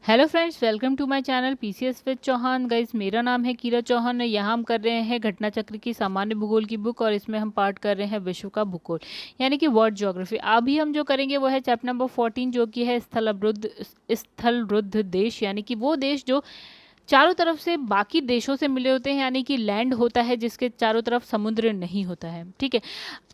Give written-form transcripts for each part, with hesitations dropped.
Hello friends, welcome to my channel PCS with Chauhan. Guys, मेरा नाम है कीरा चौहान। यहाँ हम कर रहे हैं घटना चक्र की सामान्य भूगोल की बुक, और इसमें हम पार्ट कर रहे हैं विश्व का भूगोल यानी कि वर्ल्ड ज्योग्राफी। अभी हम जो करेंगे वो है चैप्टर नंबर 14, जो कि है स्थलरुद्ध देश, यानी कि वो देश जो चारों तरफ से बाकी देशों से मिले होते हैं, यानी कि लैंड होता है जिसके चारों तरफ समुद्र नहीं होता है। ठीक है।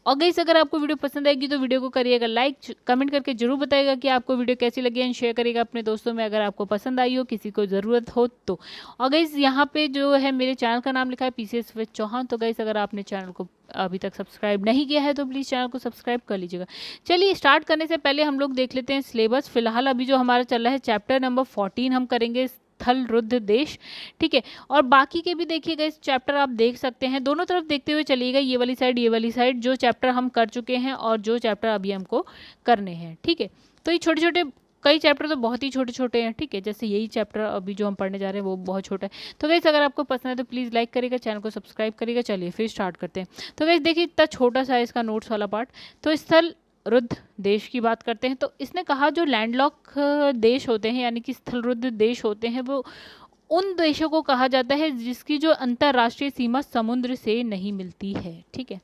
और गाइस, अगर आपको वीडियो पसंद आएगी तो वीडियो को करिएगा लाइक, कमेंट करके जरूर बताइएगा कि आपको वीडियो कैसी लगी, एंड शेयर करिएगा अपने दोस्तों में अगर आपको पसंद आई हो, किसी को ज़रूरत हो तो। और गाइस, यहाँ पे जो है मेरे चैनल का नाम लिखा है पीसीएस विद चौहान। तो गाइस, अगर आपने चैनल को अभी तक सब्सक्राइब नहीं किया है तो प्लीज़ चैनल को सब्सक्राइब कर लीजिएगा। चलिए, स्टार्ट करने से पहले हम लोग देख लेते हैं सिलेबस। फिलहाल अभी जो हमारा चल रहा है चैप्टर नंबर 14 हम करेंगे स्थलरुद्ध देश। ठीक है। और बाकी के भी देखिएगा, इस चैप्टर आप देख सकते हैं, दोनों तरफ देखते हुए चलिएगा, ये वाली साइड ये वाली साइड, जो चैप्टर हम कर चुके हैं और जो चैप्टर अभी हमको करने हैं। ठीक है। तो ये छोटे छोटे कई चैप्टर तो बहुत ही छोटे छोटे हैं। ठीक है। जैसे यही चैप्टर अभी जो हम पढ़ने जा रहे हैं वो बहुत छोटा है। तो गाइस, अगर आपको पसंद है तो प्लीज़ लाइक करिएगा, चैनल को सब्सक्राइब करिएगा। चलिए फिर स्टार्ट करते हैं। तो गाइस देखिए, इतना छोटा सा है इसका नोट्स वाला पार्ट। तो स्थल रुद्ध देश की बात करते हैं। तो इसने कहा जो लैंडलॉक देश होते हैं, यानी कि स्थलरुद्ध देश होते हैं, वो उन देशों को कहा जाता है जिसकी जो अंतर्राष्ट्रीय सीमा समुद्र से नहीं मिलती है। ठीक है।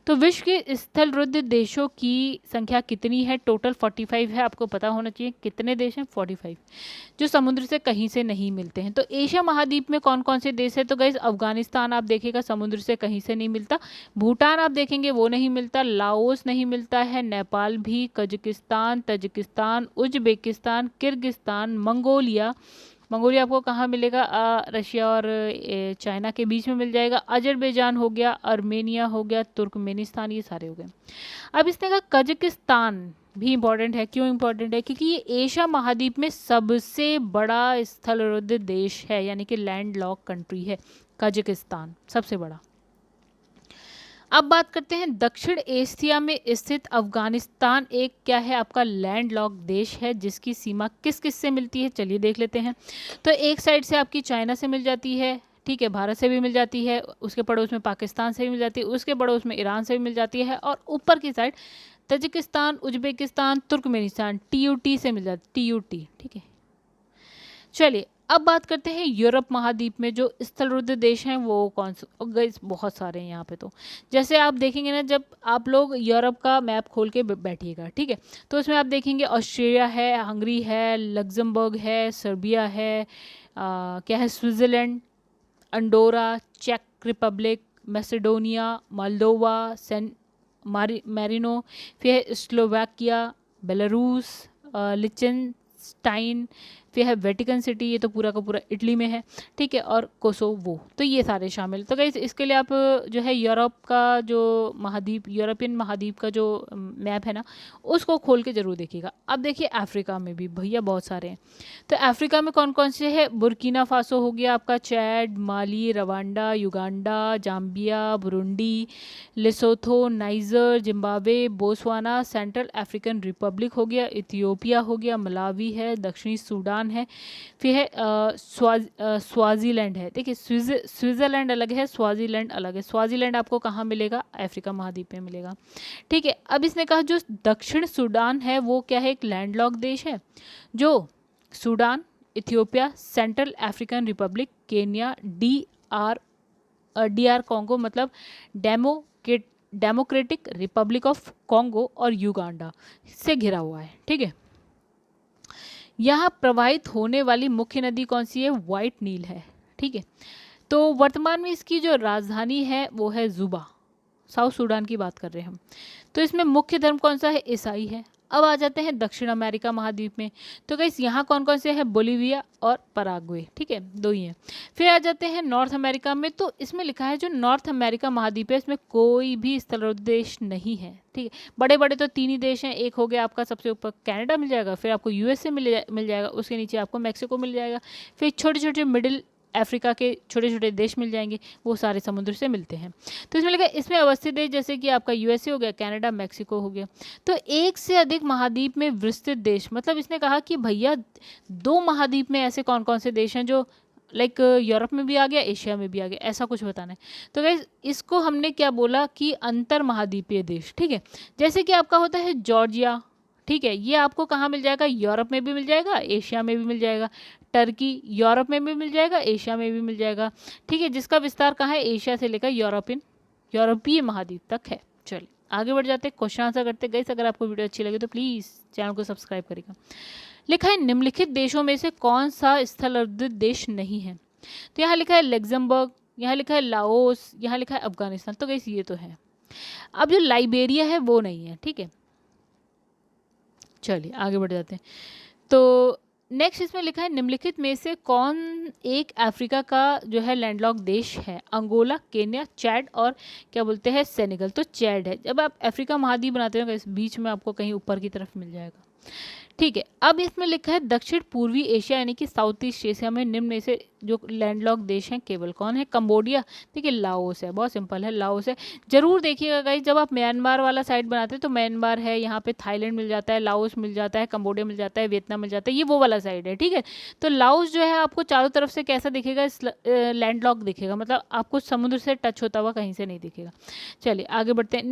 तो विश्व के स्थलरुद्ध देशों की संख्या कितनी है? टोटल 45 है। आपको पता होना चाहिए कितने देश हैं। 45 जो समुद्र से कहीं से नहीं मिलते हैं। तो एशिया महाद्वीप में कौन कौन से देश है? तो गाइस, अफगानिस्तान आप देखेगा समुद्र से कहीं से नहीं मिलता। भूटान आप देखेंगे वो नहीं मिलता। लाओस नहीं मिलता है। नेपाल भी, Kazakhstan, Tajikistan, Uzbekistan, Kyrgyzstan, Mongolia. Mongolia आपको कहाँ मिलेगा? रशिया और चाइना के बीच में मिल जाएगा। अजरबैजान हो गया, अर्मेनिया हो गया, तुर्कमेनिस्तान, ये सारे हो गए। अब इसने कहा कजाकिस्तान भी इंपॉर्टेंट है। क्यों इंपॉर्टेंट है? क्योंकि ये एशिया महाद्वीप में सबसे बड़ा स्थलरुद्ध देश है, यानी कि लैंड लॉक कंट्री है कजाकिस्तान, सबसे बड़ा। अब बात करते हैं दक्षिण एशिया में स्थित अफगानिस्तान। एक क्या है? आपका लैंड लॉक देश है जिसकी सीमा किस किस से मिलती है, चलिए देख लेते हैं। तो एक साइड से आपकी चाइना से मिल जाती है। ठीक है। भारत से भी मिल जाती है। उसके पड़ोस में पाकिस्तान से भी मिल जाती है। उसके पड़ोस में ईरान से भी मिल जाती है। और ऊपर की साइड तजिकिस्तान, उज्बेकिस्तान, तुर्कमेनिस्तान, टीयूटी से मिल जाती है। टीयूटी। ठीक है। चलिए, अब बात करते हैं यूरोप महाद्वीप में जो स्थलरुद्ध देश हैं वो कौन से। गाइस, बहुत सारे हैं यहाँ पे। तो जैसे आप देखेंगे ना, जब आप लोग यूरोप का मैप खोल के बैठिएगा, ठीक है, तो उसमें आप देखेंगे ऑस्ट्रिया है, हंगरी है, लग्जमबर्ग है, सर्बिया है, क्या है, स्विट्ज़रलैंड, अंडोरा, चेक Republic, Macedonia, Moldova, San Marino, फिर है स्लोवाकिया, बेलारूस, लिचेनस्टाइन, फिर है वेटिकन सिटी, ये तो पूरा का पूरा इटली में है। ठीक है। और कोसोवो, तो ये सारे शामिल। तो गाइस, इसके लिए आप जो है यूरोप का जो महाद्वीप, यूरोपियन महाद्वीप का जो मैप है ना, उसको खोल के जरूर देखिएगा। अब देखिए अफ्रीका में भी भैया बहुत सारे हैं। तो अफ्रीका में कौन कौन से हैं? बुर्किना फासो हो गया आपका, Chad, Mali, Rwanda, Uganda, Zambia, Burundi, Lesotho, Niger, Zimbabwe, Botswana, Central African Republic हो गया, इथियोपिया हो गया, मलावी है, दक्षिणी सूडान है, फिर है स्वाजीलैंड है। देखिए, स्विट्ज़रलैंड अलग है, स्वाजीलैंड अलग है। स्वाजीलैंड आपको कहाँ मिलेगा? अफ्रीका महाद्वीप में मिलेगा। ठीक है। अब इसने कहा जो दक्षिण सूडान है वो क्या है? एक लैंडलॉक देश है। जो Sudan, Ethiopia, central African Republic, Kenya, D R Congo, मतलब डेमोक्रेटिक रिपब्लिक ऑफ कॉन्गो, और युगांडा से घिरा हुआ है। ठीक है। यहाँ प्रवाहित होने वाली मुख्य नदी कौन सी है? वाइट नील है। ठीक है। तो वर्तमान में इसकी जो राजधानी है वो है जुबा। साउथ सूडान की बात कर रहे हैं हम। तो इसमें मुख्य धर्म कौन सा है? ईसाई है। अब आ जाते हैं दक्षिण अमेरिका महाद्वीप में। तो गाइस, यहाँ कौन कौन से हैं? बोलीविया और पराग्वे। ठीक है, दो ही हैं। फिर आ जाते हैं नॉर्थ अमेरिका में। तो इसमें लिखा है जो नॉर्थ अमेरिका महाद्वीप है, इसमें कोई भी स्थलरुद्ध देश नहीं है। ठीक है। बड़े बड़े तो तीन ही देश हैं। एक हो गया आपका सबसे ऊपर कनाडा मिल जाएगा, फिर आपको यूएसए मिल जाएगा, उसके नीचे आपको मैक्सिको मिल जाएगा, फिर छोटे छोटे मिडिल अफ्रीका के छोटे छोटे देश मिल जाएंगे, वो सारे समुद्र से मिलते हैं। तो इसमें लगा इसमें अवस्थित देश जैसे कि आपका यूएसए हो गया, कनाडा, मैक्सिको हो गया। तो एक से अधिक महाद्वीप में विस्तृत देश, मतलब इसने कहा कि भैया दो महाद्वीप में ऐसे कौन कौन से देश हैं जो लाइक यूरोप में भी आ गया, एशिया में भी आ गया, ऐसा कुछ बताना है। तो गाइस, इसको हमने क्या बोला कि अंतर महाद्वीपीय देश। ठीक है। जैसे कि आपका होता है जॉर्जिया, ठीक है, ये आपको कहाँ मिल जाएगा, यूरोप में भी मिल जाएगा, एशिया में भी मिल जाएगा। टर्की यूरोप में भी मिल जाएगा, एशिया में भी मिल जाएगा। ठीक है, जिसका विस्तार कहाँ है, एशिया से लेकर यूरोपीय महाद्वीप तक है। चलिए आगे बढ़ जाते हैं, क्वेश्चन आंसर करते हैं। गाइस अगर आपको वीडियो अच्छी लगे तो प्लीज़ चैनल को सब्सक्राइब करेगा। लिखा है निम्नलिखित देशों में से कौन सा स्थलार्जित देश नहीं है। तो यहाँ लिखा है लग्जमबर्ग, यहाँ लिखा है लाओस, यहाँ लिखा है अफगानिस्तान। तो गाइस ये तो है। अब जो लाइबेरिया है वो नहीं है। ठीक है, चलिए आगे बढ़ जाते हैं। तो नेक्स्ट इसमें लिखा है निम्नलिखित में से कौन एक अफ्रीका का जो है लैंडलॉक देश है। अंगोला, केन्या, चैड और क्या बोलते हैं सेनेगल। तो चैड है। जब आप अफ्रीका महाद्वीप बनाते हो इस बीच में आपको कहीं ऊपर की तरफ मिल जाएगा। ठीक है, अब इसमें लिखा है दक्षिण पूर्वी एशिया यानी कि साउथ ईस्ट एशिया में निम्न में से जो लैंडलॉक देश हैं केवल कौन है। कंबोडिया, देखिए लाओस है, बहुत सिंपल है, लाओस है। जरूर देखिएगा गाइस, जब आप म्यांमार वाला साइड बनाते हैं तो म्यांमार है, यहाँ पे थाईलैंड मिल जाता है, लाओस मिल जाता है, कंबोडिया मिल जाता है, वियतनाम मिल जाता है, ये वो वाला साइड है। ठीक है, तो लाओस जो है आपको चारों तरफ से कैसा दिखेगा, लैंडलॉक दिखेगा, मतलब आपको समुद्र से टच होता हुआ कहीं से नहीं दिखेगा। चलिए आगे बढ़ते हैं।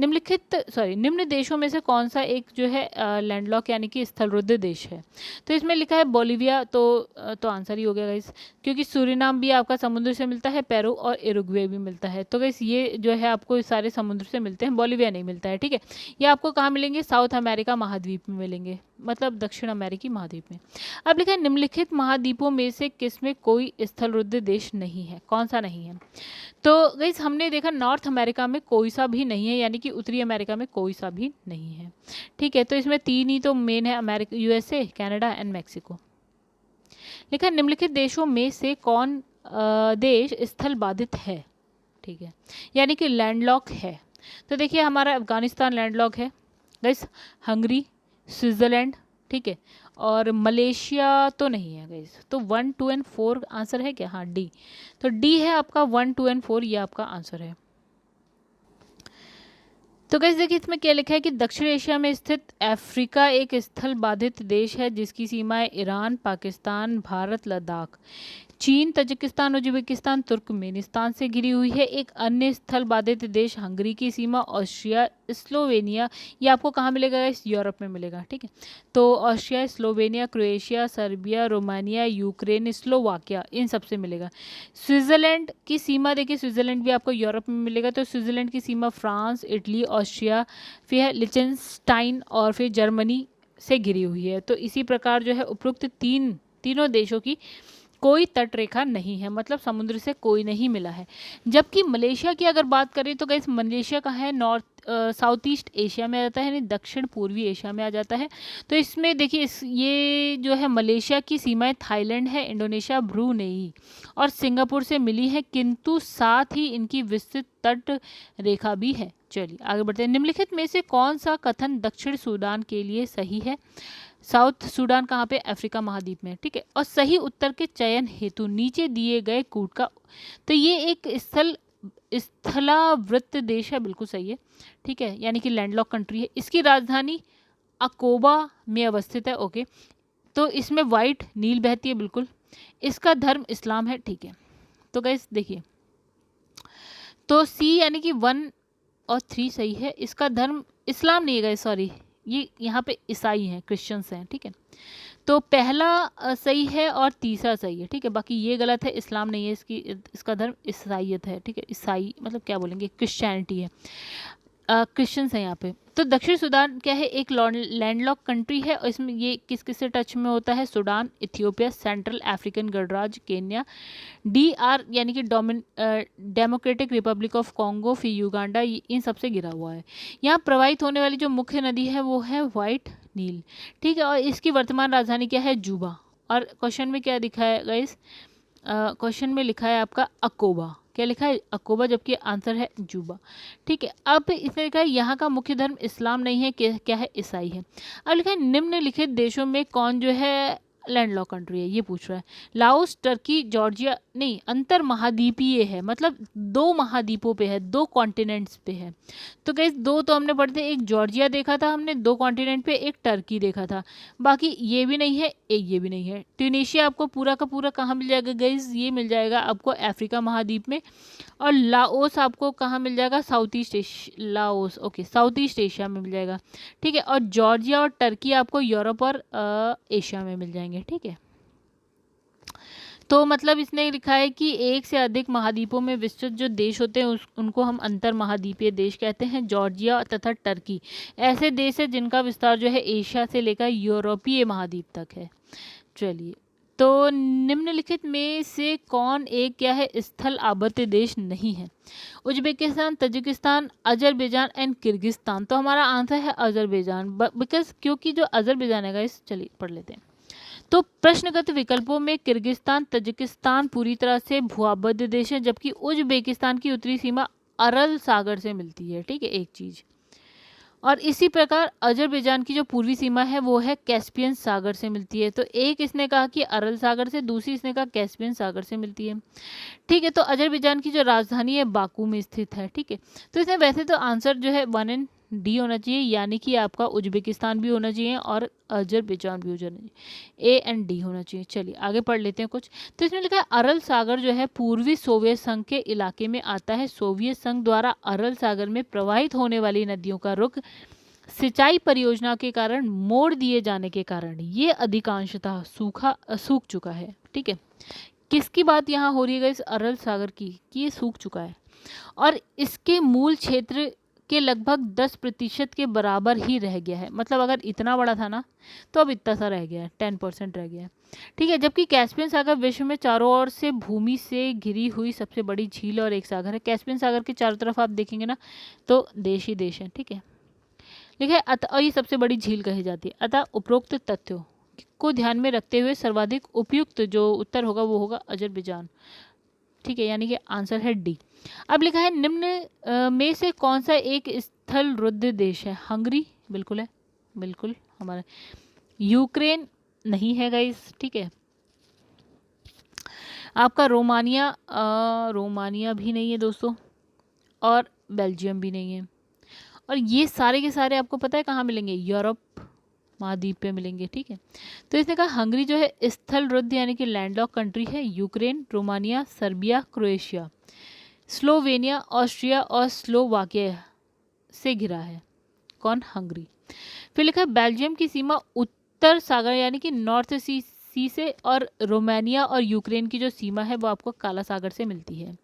निम्न देशों में से कौन सा एक जो है लैंडलॉक यानी कि स्थलरुद्ध देश है। तो इसमें लिखा है बोलिविया। तो आंसर ही हो गया गाइस, क्योंकि सूरीनाम भी आपका समुद्र से मिलता है, पेरू और उरुग्वे भी मिलता है। तो गाइस ये जो है आपको सारे समुद्र से मिलते हैं, बोलिविया नहीं मिलता है। ठीक है, ये आपको कहाँ मिलेंगे, साउथ अमेरिका महाद्वीप में मिलेंगे, मतलब दक्षिण अमेरिकी महाद्वीप में। अब लिखा है निम्नलिखित महाद्वीपों में से किसमें कोई स्थलरुद्ध देश नहीं है। कौन सा नहीं है। तो गाइस हमने देखा नॉर्थ अमेरिका में कोई सा भी नहीं है, यानी कि उत्तरी अमेरिका में कोई सा भी नहीं है। ठीक है, तो इसमें तीन ही तो मेन है, America, USA, Canada and Mexico. लिखा है निम्नलिखित देशों में से कौन देश स्थल बाधित है। ठीक है, यानी कि लैंडलॉक है। तो देखिए हमारा अफगानिस्तान लैंडलॉक है गाइस, हंगरी, स्विट्जरलैंड, ठीक है, और मलेशिया तो नहीं है गाइस। तो 1, 2 एंड 4 आंसर है क्या, हाँ डी। तो डी है आपका 1, 2 एंड 4, ये आपका आंसर है। तो गाइस देखिए इसमें क्या लिखा है कि दक्षिण एशिया में स्थित अफ्रीका एक स्थल बाधित देश है जिसकी सीमाएं ईरान, पाकिस्तान, भारत, लद्दाख, चीन, तजिकिस्तान, उज्बेकिस्तान, तुर्कमेनिस्तान से घिरी हुई है। एक अन्य स्थल बाधित देश हंगरी की सीमा ऑस्ट्रिया, स्लोवेनिया, ये आपको कहाँ मिलेगा गाइस, यूरोप में मिलेगा। ठीक है, तो Austria, Slovenia, Croatia, Serbia, Romania, Ukraine, Slovakia, इन सब से मिलेगा। स्विट्जरलैंड की सीमा देखिए, स्विट्जरलैंड भी आपको यूरोप में मिलेगा। तो स्विट्जरलैंड की सीमा फ्रांस, इटली, ऑस्ट्रिया, फिर लिechtenstein और फिर जर्मनी से घिरी हुई है। तो इसी प्रकार जो है उपरोक्त तीनों देशों की कोई तट रेखा नहीं है, मतलब समुद्र से कोई नहीं मिला है। जबकि मलेशिया की अगर बात करें तो गाइस मलेशिया का है साउथ ईस्ट एशिया में आ जाता है, यानी दक्षिण पूर्वी एशिया में आ जाता है। तो इसमें देखिए ये जो है मलेशिया की सीमाएं थाईलैंड है, इंडोनेशिया, ब्रूनेई और सिंगापुर से मिली है, किंतु साथ ही इनकी विस्तृत तट रेखा भी है। चलिए आगे बढ़ते हैं। निम्नलिखित में से कौन सा कथन दक्षिण सूडान के लिए सही है। साउथ सूडान कहाँ पे, अफ्रीका महाद्वीप में। ठीक है, और सही उत्तर के चयन हेतु नीचे दिए गए कूट का, तो ये एक स्थलावृत्त देश है, बिल्कुल सही है। ठीक है, यानी कि लैंडलॉक कंट्री है। इसकी राजधानी अकोबा में अवस्थित है। ओके, तो इसमें वाइट नील बहती है, बिल्कुल। इसका धर्म इस्लाम है। ठीक है, तो गाइस देखिए, तो सी यानी कि 1 और 3 सही है। इसका धर्म इस्लाम नहीं है गाइस, सॉरी, ये यहाँ पे ईसाई हैं, क्रिश्चियंस हैं। ठीक है, तो पहला सही है और तीसरा सही है। ठीक है, बाकी ये गलत है, इस्लाम नहीं है, इसका धर्म ईसाईयत है। ठीक है, ईसाई मतलब क्या बोलेंगे, क्रिश्चियनिटी है, क्रिश्चियंस हैं यहाँ पे। तो दक्षिण सूडान क्या है, एक लैंडलॉक कंट्री है, और इसमें ये किस किस से टच में होता है, सूडान, इथियोपिया, सेंट्रल अफ्रीकन गणराज्य, केन्या, DR यानी कि डेमोक्रेटिक रिपब्लिक ऑफ कॉन्गो, फिर युगांडा, इन सब से घिरा हुआ है। यहाँ प्रवाहित होने वाली जो मुख्य नदी है वो है वाइट नील। ठीक है, और इसकी वर्तमान राजधानी क्या है, जुबा। और क्वेश्चन में क्या दिखा है गाइस, क्वेश्चन में लिखा है आपका अकोबा, क्या लिखा है, अकोबा, जबकि आंसर है जुबा। ठीक है, अब इसमें लिखा है यहाँ का मुख्य धर्म इस्लाम नहीं है, क्या है, ईसाई है। अब लिखा है निम्नलिखित देशों में कौन जो है लैंडलॉक कंट्री है, ये पूछ रहा है। लाओस, टर्की, जॉर्जिया नहीं, अंतर महाद्वीपीय है, मतलब 2 महाद्वीपों पे है, 2 कॉन्टिनेंट्स पे है। तो गाइस 2 तो हमने पढ़े थे, एक जॉर्जिया देखा था हमने 2 कॉन्टिनेंट पे, एक टर्की देखा था, बाकी ये भी नहीं है, एक ये भी नहीं है। ट्यूनीशिया आपको पूरा का पूरा कहाँ मिल जाएगा गाइस, ये मिल जाएगा आपको अफ्रीका महाद्वीप में। और लाओस आपको कहाँ मिल जाएगा, south east Asia, Laos okay south east Asia में मिल जाएगा, ठीक है। और जॉर्जिया और टर्की आपको यूरोप और एशिया में मिल जाएंगे, ठीक है। तो मतलब इसने लिखा है कि एक से अधिक महाद्वीपों में विस्तृत जो देश होते हैं उनको हम अंतर महाद्वीपीय देश कहते हैं। जॉर्जिया तथा टर्की ऐसे देश है जिनका विस्तार जो है एशिया से लेकर यूरोपीय महाद्वीप तक है। चलिए, तो निम्नलिखित में से कौन एक क्या है, स्थल आबद्ध देश नहीं है? Uzbekistan, Tajikistan, Azerbaijan and Kyrgyzstan. तो हमारा आंसर है अजरबैजान, बिकॉज क्योंकि जो अजरबैजान है गाइस, चलिए पढ़ लेते हैं। तो प्रश्नगत विकल्पों में किर्गिस्तान, तजिकिस्तान पूरी तरह से भूआबद्ध देश है, जबकि उज्बेकिस्तान की उत्तरी सीमा अरल सागर से मिलती है, ठीक है, एक चीज। और इसी प्रकार अजरबैजान की जो पूर्वी सीमा है वो है कैस्पियन सागर से मिलती है। तो एक इसने कहा कि अरल सागर से, दूसरी इसने कहा कैस्पियन सागर से मिलती है, ठीक है। तो अजरबैजान की जो राजधानी है बाकू में स्थित है, ठीक है। तो इसमें वैसे तो आंसर जो है 1 एंड डी होना चाहिए, यानी कि आपका उज्बेकिस्तान भी होना चाहिए और अजरबैजान भी होना चाहिए, ए एंड डी होना चाहिए। चलिए आगे पढ़ लेते हैं कुछ। तो इसमें लिखा है अरल सागर जो है पूर्वी सोवियत संघ के इलाके में आता है। सोवियत संघ द्वारा अरल सागर में प्रवाहित होने वाली नदियों का रुख सिंचाई परियोजना के कारण मोड़ दिए जाने के कारण ये अधिकांशतः सूख चुका है, ठीक है। किसकी बात यहाँ हो रही है इस अरल सागर की, कि ये सूख चुका है और इसके मूल क्षेत्र के लगभग 10% के बराबर ही रह गया है। मतलब अगर इतना बड़ा था ना तो अब इतना सा रह गया है, 10% रह गया है, ठीक है। जबकि कैस्पियन सागर विश्व में चारों ओर से भूमि से घिरी हुई सबसे बड़ी झील और एक सागर है। कैस्पियन सागर के चारों तरफ आप देखेंगे ना तो देश ही देश है, ठीक है। लिखे अतः, और ये सबसे बड़ी झील कही जाती है। अतः उपरोक्त तथ्यों को ध्यान में रखते हुए सर्वाधिक उपयुक्त जो उत्तर होगा वो होगा अजरबैजान, ठीक है, यानी कि आंसर है डी। अब लिखा है निम्न में से कौन सा एक स्थल रुद्ध देश है? हंगरी बिल्कुल है, बिल्कुल हमारा। यूक्रेन नहीं है गाइस, ठीक है। आपका रोमानिया रोमानिया भी नहीं है दोस्तों, और बेल्जियम भी नहीं है। और ये सारे के सारे आपको पता है कहाँ मिलेंगे? यूरोप महाद्वीप पे मिलेंगे, ठीक है। तो इसने कहा हंगरी जो है स्थल रुद्ध यानी कि लैंडलॉक कंट्री है। Ukraine, Romania, Serbia, Croatia, Slovenia, Austria और स्लोवाकिया से घिरा है। कौन? हंगरी। फिर लिखा है बेल्जियम की सीमा उत्तर सागर यानी कि नॉर्थ सी से, और रोमानिया और यूक्रेन की जो सीमा है वो आपको काला सागर से मिलती है,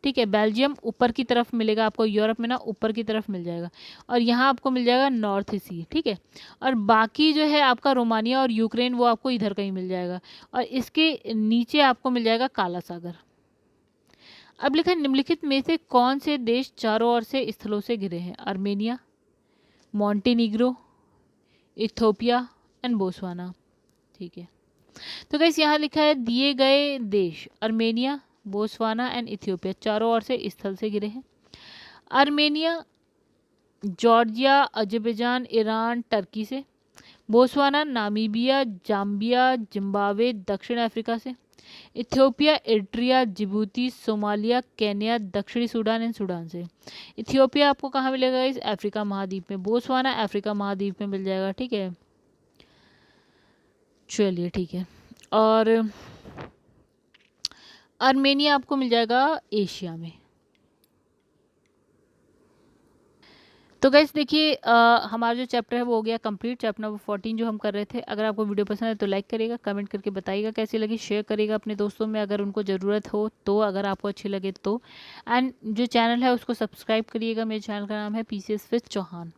ठीक है। बेल्जियम ऊपर की तरफ मिलेगा आपको, यूरोप में ना ऊपर की तरफ मिल जाएगा, और यहाँ आपको मिल जाएगा नॉर्थ सी, ठीक है। और बाकी जो है आपका रोमानिया और यूक्रेन वो आपको इधर कहीं मिल जाएगा, और इसके नीचे आपको मिल जाएगा काला सागर। अब लिखा है निम्नलिखित में से कौन से देश चारों ओर से स्थलों से घिरे हैं? Armenia, Montenegro, Ethiopia and Botswana, ठीक है। तो गाइस यहाँ लिखा है दिए गए देश आर्मेनिया, बोत्सवाना एंड इथियोपिया चारों ओर से स्थल से घिरे हैं। Armenia, Georgia, Azerbaijan, Iran, Turkey से। बोत्सवाना, नामीबिया, जाम्बिया, जिम्बाब्वे, दक्षिण अफ्रीका से। Ethiopia, Eritrea, Djibouti, Somalia, Kenya, दक्षिणी सूडान एंड सूडान से। इथियोपिया आपको कहाँ मिलेगा? इस अफ्रीका महाद्वीप में। बोत्सवाना अफ्रीका महाद्वीप में मिल जाएगा, ठीक है। चलिए ठीक है। और आर्मेनिया आपको मिल जाएगा एशिया में। तो गाइस देखिए हमारा जो चैप्टर है वो हो गया कंप्लीट, चैप्टर नंबर 14 जो हम कर रहे थे। अगर आपको वीडियो पसंद है तो लाइक करिएगा, कमेंट करके बताइएगा कैसी लगी, शेयर करिएगा अपने दोस्तों में अगर उनको ज़रूरत हो तो, अगर आपको अच्छी लगे तो। एंड जो चैनल है उसको सब्सक्राइब करिएगा। मेरे चैनल का नाम है PCS विद चौहान।